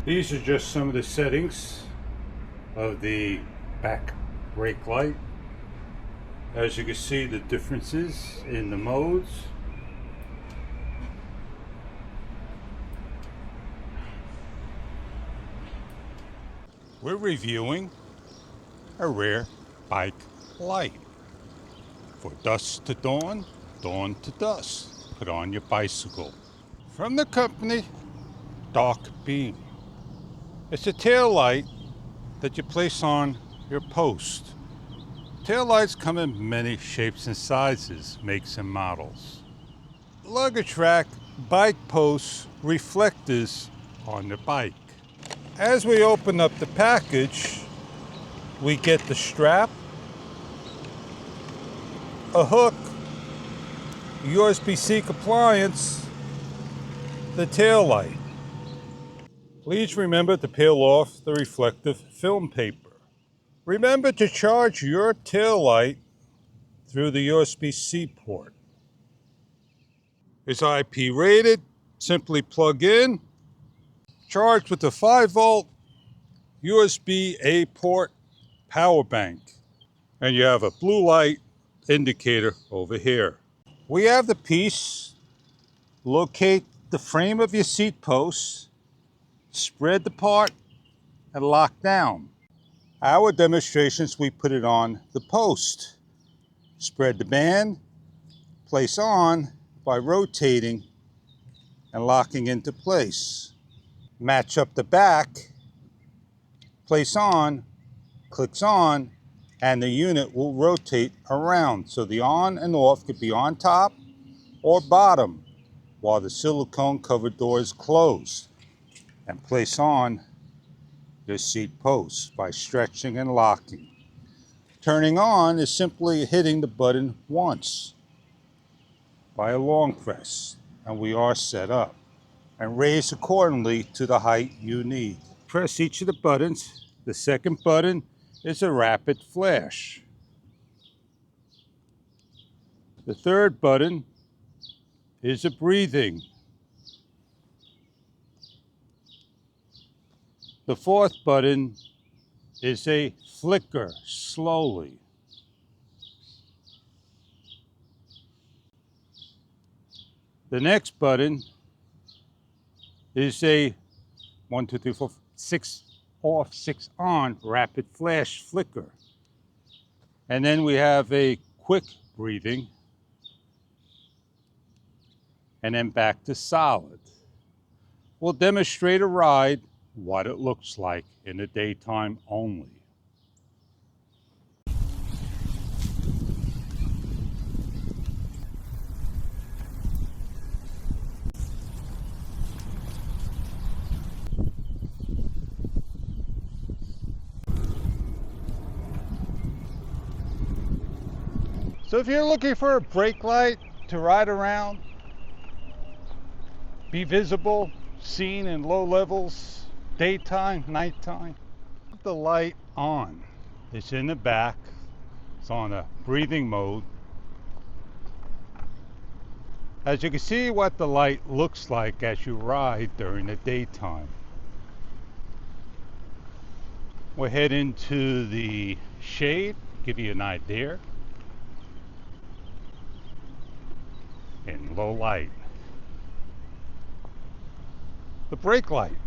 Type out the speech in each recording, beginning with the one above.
These are just some of the settings of the back brake light. As you can see, the differences in the modes. We're reviewing a rear bike light. For dusk to dawn, dawn to dusk. Put on your bicycle. From the company DARKBEAM. It's a tail light that you place on your post. Tail lights come in many shapes and sizes, makes and models. Luggage rack, bike posts, reflectors on the bike. As we open up the package, we get the strap, a hook, USB-C compliance, the tail light. Please remember to peel off the reflective film paper. Remember to charge your tail light through the USB-C port. It's IP rated, simply plug in, charge with the 5-volt USB-A port power bank. And you have a blue light indicator over here. We have the piece. Locate the frame of your seat post, spread the part, and lock down. Our demonstrations, we put it on the post. Spread the band, place on by rotating and locking into place. Match up the back, place on, clicks on, and the unit will rotate around. So the on and off could be on top or bottom while the silicone covered door is closed. And place on your seat post by stretching and locking. Turning on is simply hitting the button once by a long press, and we are set up. And raise accordingly to the height you need. Press each of the buttons. The second button is a rapid flash. The third button is a breathing. The fourth button is a flicker slowly. The next button is a 1, 2, 3, 4, 6 off, 6 on rapid flash flicker. And then we have a quick breathing, and then back to solid. We'll demonstrate a ride, what it looks like in the daytime only. So if you're looking for a brake light to ride around, be visible, seen in low levels, daytime, nighttime, put the light on. It's in the back. It's on a breathing mode. As you can see what the light looks like as you ride during the daytime. We'll head into the shade, give you an idea. In low light. The brake light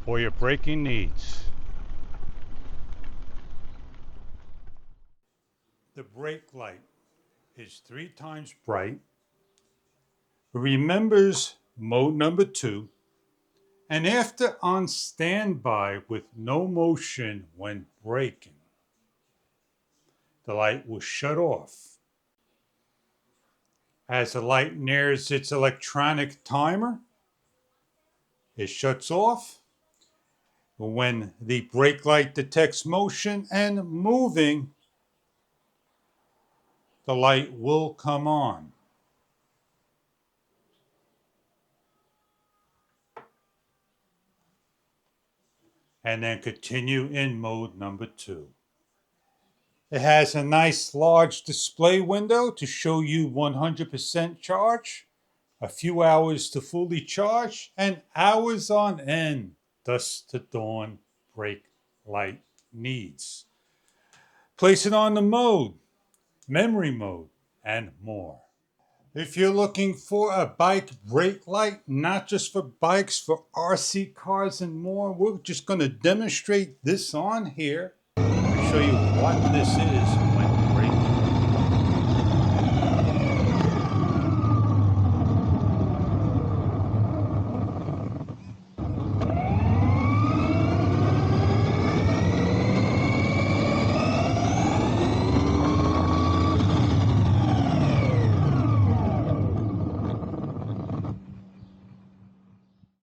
for your braking needs. The brake light is 3 times bright, remembers mode number 2, and after on standby with no motion when braking, the light will shut off. As the light nears its electronic timer, it shuts off. When the brake light detects motion and moving, the light will come on. And then continue in mode number 2. It has a nice large display window to show you 100% charge a few hours to fully charge, and hours on end, dusk to dawn brake light needs. Place it on the mode, memory mode, and more. If you're looking for a bike brake light, not just for bikes, for RC cars and more, we're just going to demonstrate this on here. Show you what this is.